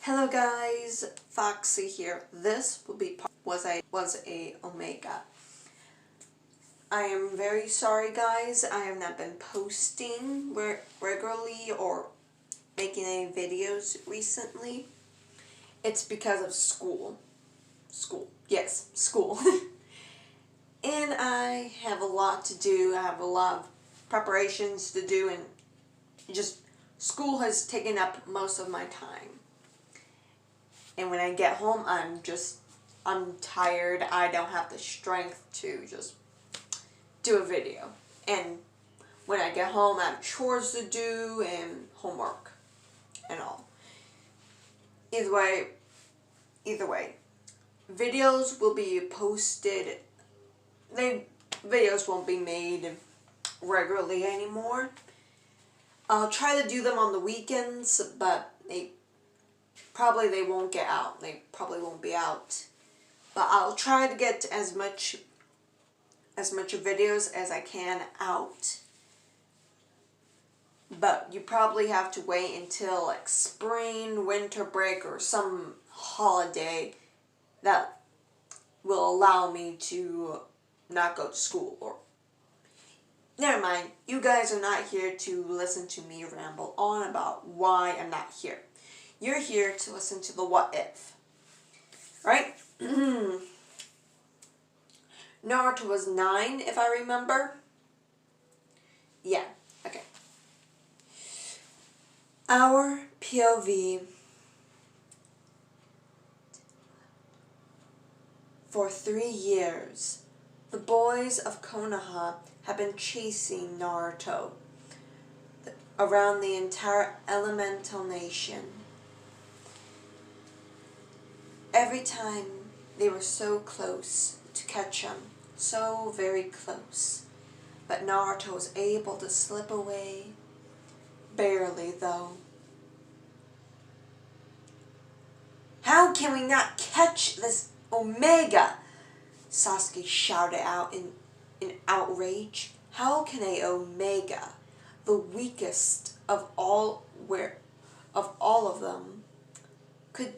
Hello guys, Foxy here. This will be was a Omega. I am very sorry guys, I have not been posting regularly or making any videos recently. It's because of school. Yes, school. And I have a lot to do. I have a lot of preparations to do, and just school has taken up most of my time. And when I get home, I'm tired. I don't have the strength to just do a video. And when I get home, I have chores to do and homework and all. Either way, videos will be posted. Videos won't be made regularly anymore. I'll try to do them on the weekends, but they won't get out. They probably won't be out. But I'll try to get as much videos as I can out. But you probably have to wait until like spring, winter break, or some holiday that will allow me to not go to school. Or never mind, you guys are not here to listen to me ramble on about why I'm not here. You're here to listen to the what if. Right? Naruto was 9, if I remember. Yeah, okay. Our POV. For 3 years, the boys of Konoha have been chasing Naruto around the entire elemental nation. Every time they were so close to catch him, so very close. But Naruto was able to slip away, barely though. How can we not catch this Omega? Sasuke shouted out in outrage. How can a Omega, the weakest of all of them, could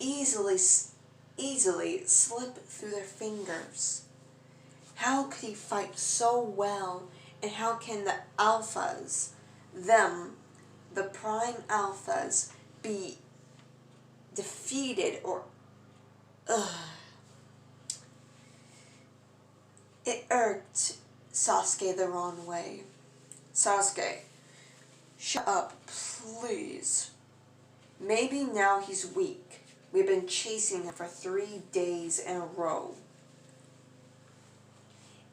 easily slip through their fingers? How could he fight so well, and how can the alphas, the prime alphas, be defeated or... It irked Sasuke the wrong way. Sasuke, shut up, please. Maybe now he's weak. We've been chasing him for 3 days in a row.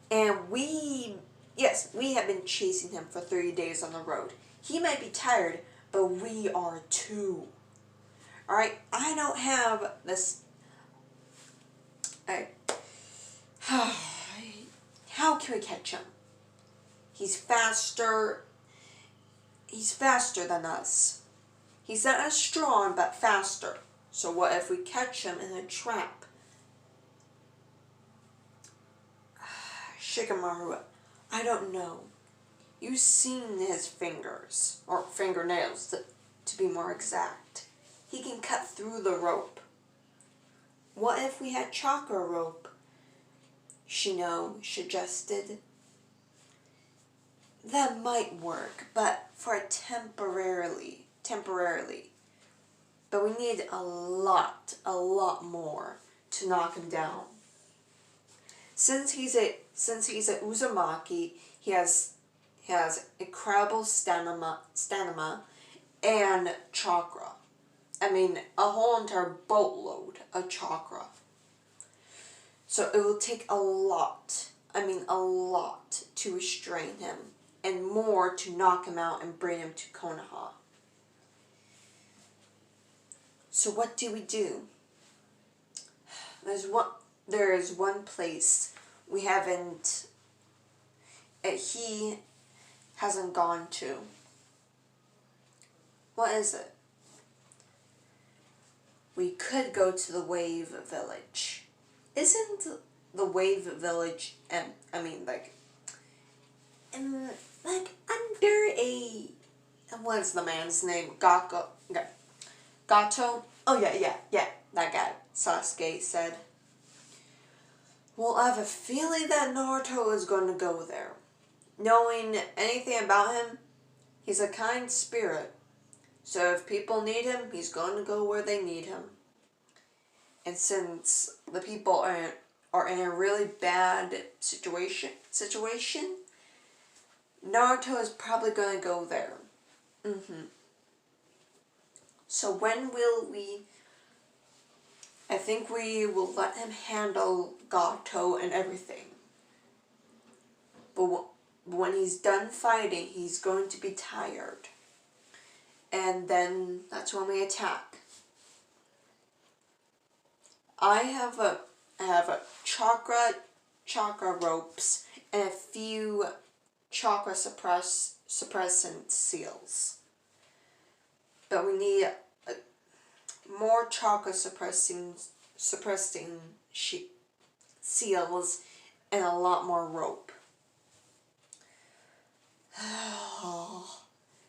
And we have been chasing him for 3 days on the road. He might be tired, but we are too. Alright, I don't have this... How can we catch him? He's faster than us. He's not as strong, but faster. So what if we catch him in a trap? Shikamaru, I don't know. You've seen his fingers, or fingernails to be more exact. He can cut through the rope. What if we had chakra rope? Shino suggested. That might work, but for temporarily. But we need a lot more to knock him down. Since he's a Uzumaki, he has incredible stamina and chakra. I mean, a whole entire boatload of chakra. So it will take a lot to restrain him, and more to knock him out and bring him to Konoha. So what do we do? There is one place he hasn't gone to. What is it? We could go to the Wave Village. Isn't the Wave Village, under what's the man's name? Gato? Oh yeah, that guy, Sasuke said. Well, I have a feeling that Naruto is going to go there. Knowing anything about him, he's a kind spirit. So if people need him, he's going to go where they need him. And since the people are in a really bad situation, Naruto is probably going to go there. So when will we... I think we will let him handle Gato and everything. But when he's done fighting, he's going to be tired. And then that's when we attack. I have a chakra ropes and a few chakra suppressant seals. But we need more chakra suppressing seals and a lot more rope.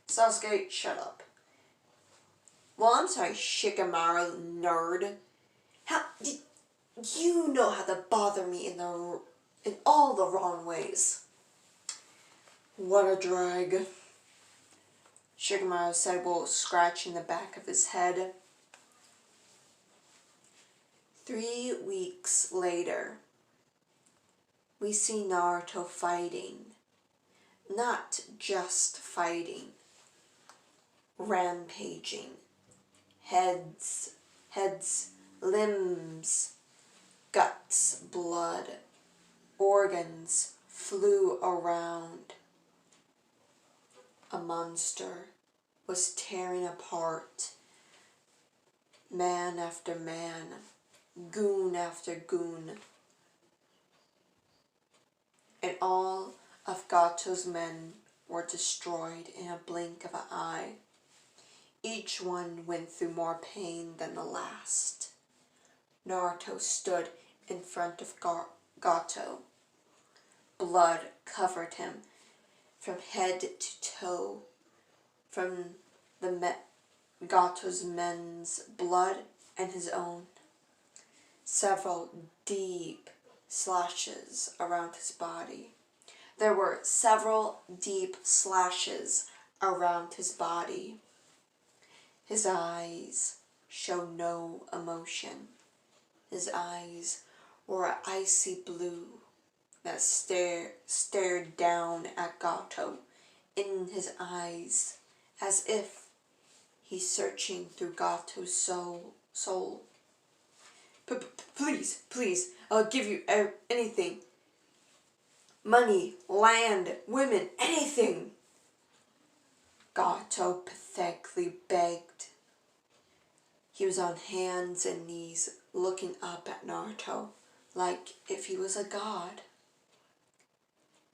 Sasuke, shut up. Well, I'm sorry, Shikamaru, nerd. How did you know how to bother me in all the wrong ways? What a drag. Shikamaru said while scratching the back of his head. 3 weeks later, we see Naruto fighting. Not just fighting. Rampaging. Heads, limbs, guts, blood, organs flew around. A monster was tearing apart man after man, goon after goon, and all of Gato's men were destroyed in a blink of an eye. Each one went through more pain than the last. Naruto stood in front of Gato. Blood covered him from head to toe, from Gato's men's blood and his own. Several deep slashes around his body. There were several deep slashes around his body. His eyes showed no emotion. His eyes were an icy blue that stared down at Gato in his eyes as if he's searching through Gato's soul. Please, I'll give you anything. Money, land, women, anything. Gato pathetically begged. He was on hands and knees looking up at Naruto like if he was a god.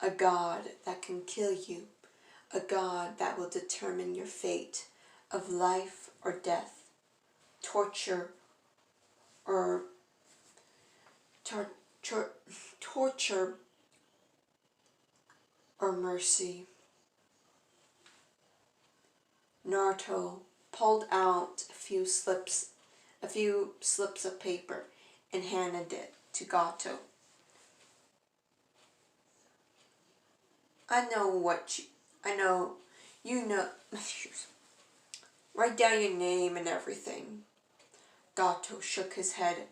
A god that can kill you. A god that will determine your fate of life or death, torture or torture or mercy. Naruto pulled out a few slips of paper and handed it to Gato. You know, write down your name and everything. Gato shook his head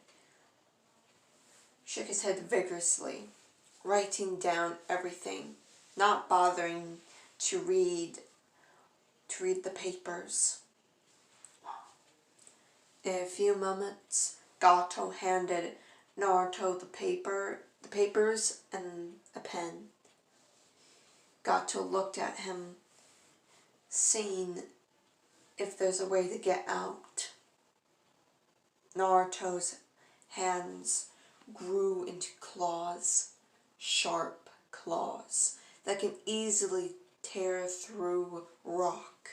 vigorously, writing down everything, not bothering to read the papers. In a few moments, Gato handed Naruto the papers and a pen. Gato looked at him, seeing if there's a way to get out. Naruto's hands grew into claws, sharp claws, that can easily tear through rock.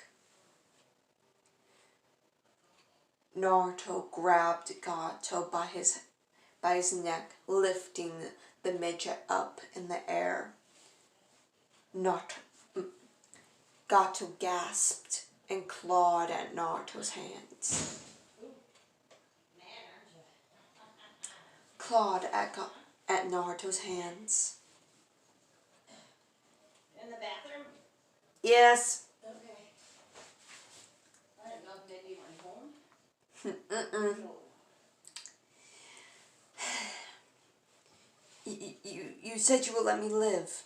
Naruto grabbed Gato by his neck, lifting the midget up in the air. Gato gasped and clawed at Naruto's hands. clawed at Naruto's hands. In the bathroom? Yes. Okay. I didn't know if maybe you went home. Mm-mm. You said you would let me live.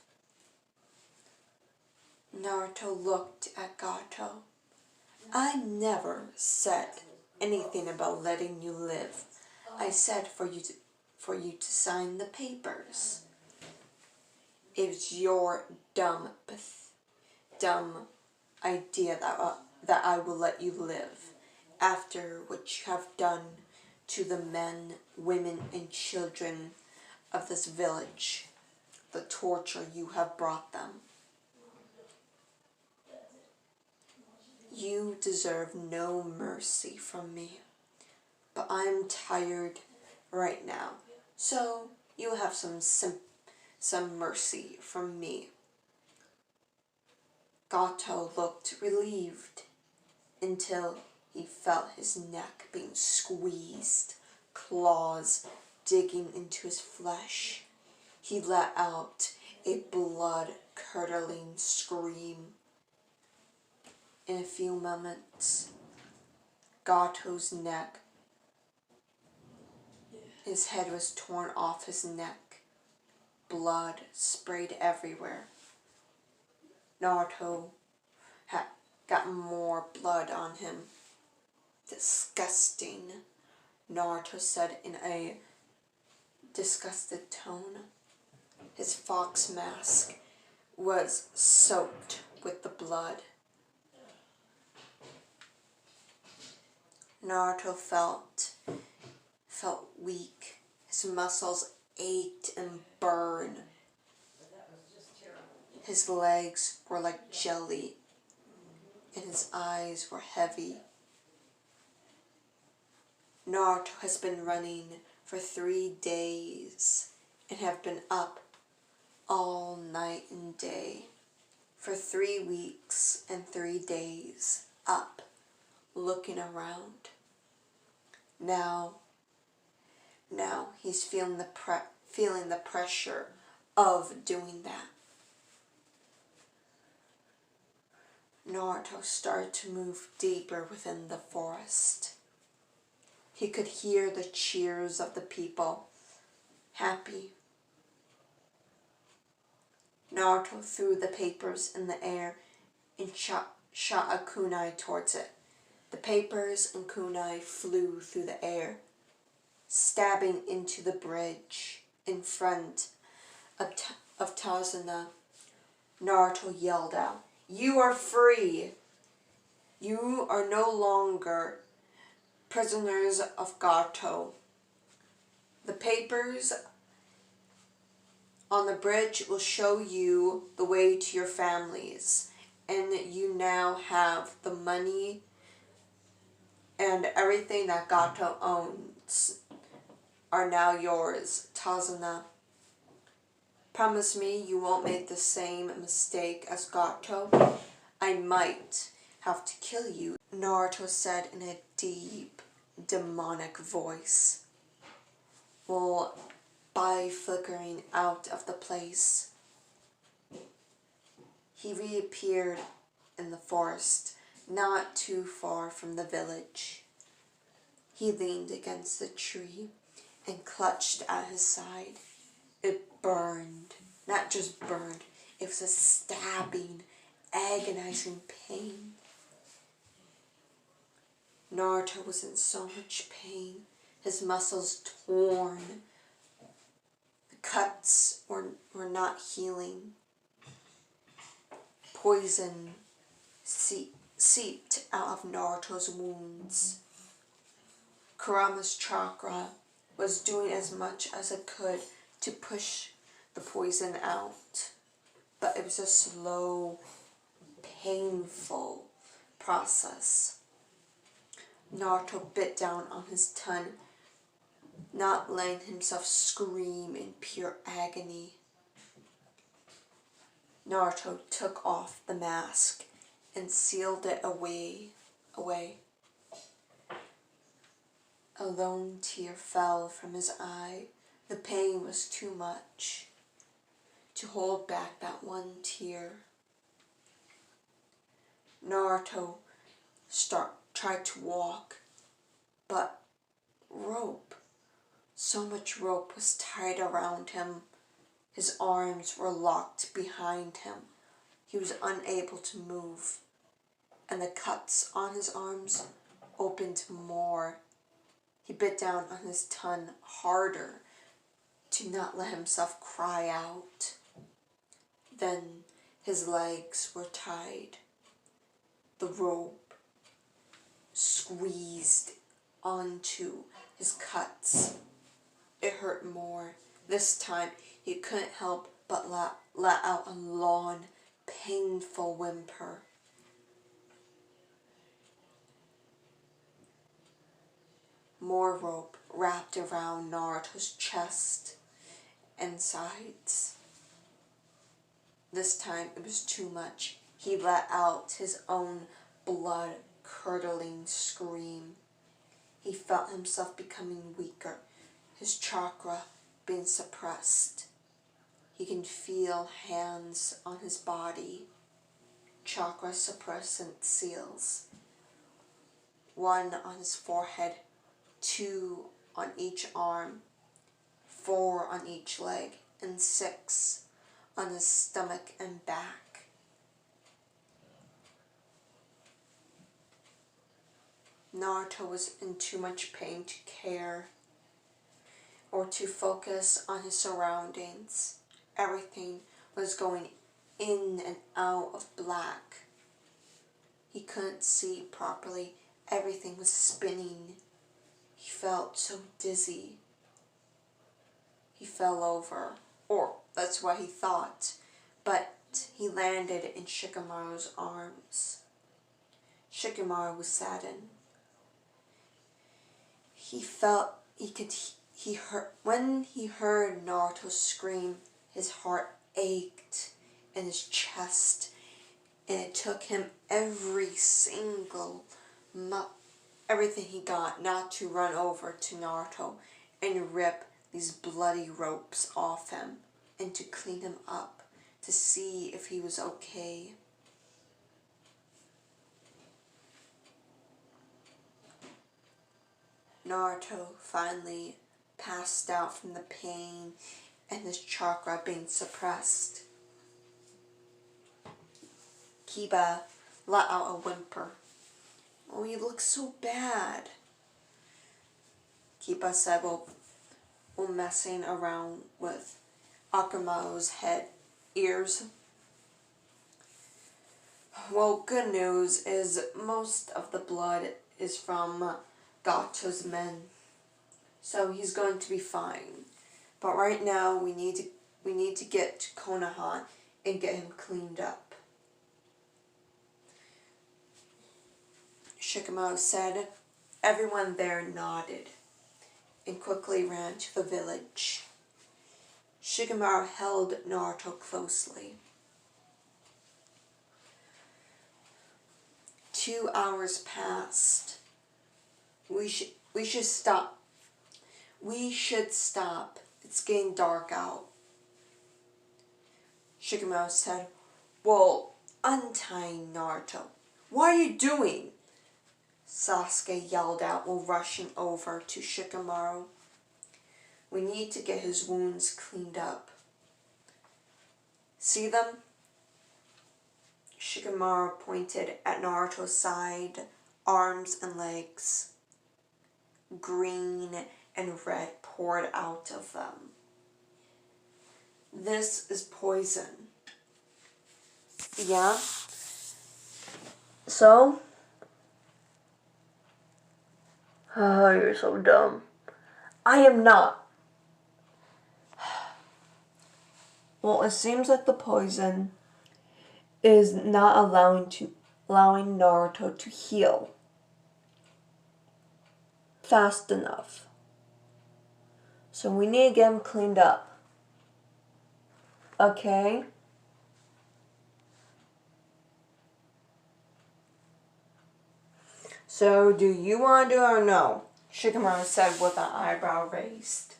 Naruto looked at Gato. I never said anything about letting you live. I said for you to sign the papers. It was your dumb idea that I will let you live after what you have done to the men, women, and children of this village, the torture you have brought them. You deserve no mercy from me, but I'm tired right now, so you have some mercy from me. Gato looked relieved until he felt his neck being squeezed, claws digging into his flesh. He let out a blood-curdling scream. In a few moments, Gato's neck, his head was torn off his neck. Blood sprayed everywhere. Naruto had got more blood on him. Disgusting, Naruto said in a disgusted tone. His fox mask was soaked with the blood. Naruto felt weak. His muscles ached and burned. His legs were like jelly, and his eyes were heavy. Naruto has been running for 3 days and have been up all night and day. For 3 weeks and 3 days, up, looking around. Now he's feeling the pressure of doing that. Naruto started to move deeper within the forest. He could hear the cheers of the people, happy. Naruto threw the papers in the air and shot a kunai towards it. The papers and kunai flew through the air, stabbing into the bridge in front of Tazuna. Naruto yelled out, "You are free! You are no longer prisoners of Gato. The papers on the bridge will show you the way to your families, and you now have the money and everything that Gato owns are now yours, Tazuna. Promise me you won't make the same mistake as Gato. I might have to kill you," Naruto said in a deep, demonic voice, while by flickering out of the place. He reappeared in the forest, not too far from the village. He leaned against the tree and clutched at his side. It burned. Not just burned, it was a stabbing, agonizing pain. Naruto was in so much pain, his muscles torn. The cuts were not healing. Poison seeped out of Naruto's wounds. Kurama's chakra was doing as much as it could to push the poison out, but it was a slow, painful process. Naruto bit down on his tongue, not letting himself scream in pure agony. Naruto took off the mask and sealed it away. A lone tear fell from his eye The pain was too much to hold back that one tear. Naruto tried to walk, but so much rope was tied around him. His arms were locked behind him. He was unable to move, and the cuts on his arms opened more. He bit down on his tongue harder to not let himself cry out. Then his legs were tied. The rope squeezed onto his cuts. It hurt more. This time he couldn't help but let out a long, painful whimper. More rope wrapped around Naruto's chest and sides. This time it was too much. He let out his own blood-curdling scream. He felt himself becoming weaker, his chakra being suppressed. He can feel hands on his body, chakra suppressant seals. 1 on his forehead, 2 on each arm, 4 on each leg, and 6 on his stomach and back. Naruto was in too much pain to care or to focus on his surroundings. Everything was going in and out of black. He couldn't see properly. Everything was spinning. He felt so dizzy. He fell over, or that's what he thought, but he landed in Shikamaru's arms. Shikamaru was saddened. When he heard Naruto scream, his heart ached in his chest, and it took him everything he got not to run over to Naruto and rip these bloody ropes off him and to clean him up to see if he was okay. Naruto finally passed out from the pain and his chakra being suppressed. Kiba let out a whimper. "Oh, you look so bad." Kiba said, well, messing around with Akamaru's ears. Well, good news is most of the blood is from Gato's men, so he's going to be fine. But right now we need to get to Konoha and get him cleaned up. Shikamaru said. Everyone there nodded and quickly ran to the village. Shikamaru held Naruto closely. 2 hours passed. We should stop. We should stop. It's getting dark out. Shikamaru said, well, untying Naruto. What are you doing? Sasuke yelled out while rushing over to Shikamaru. We need to get his wounds cleaned up. See them? Shikamaru pointed at Naruto's side, arms and legs. Green and red poured out of them. This is poison. Yeah? So? Oh, you're so dumb. I am not. Well, it seems like the poison is not allowing Naruto to heal fast enough. So we need to get him cleaned up. Okay? So, do you want to do it or no? Shikamaru said with an eyebrow raised.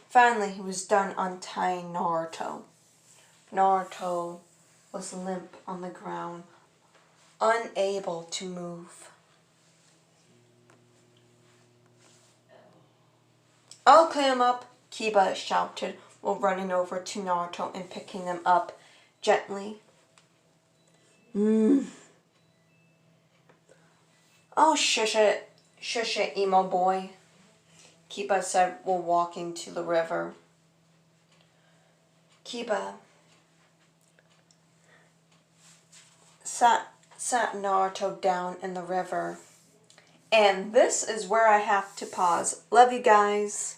finally he was done untying Naruto. Naruto was limp on the ground, unable to move. I'll clean him up, Kiba shouted while running over to Naruto and picking him up gently. Oh, shush it, emo boy, Kiba said while walking to the river. Kiba sat Naruto down in the river. And this is where I have to pause. Love you guys.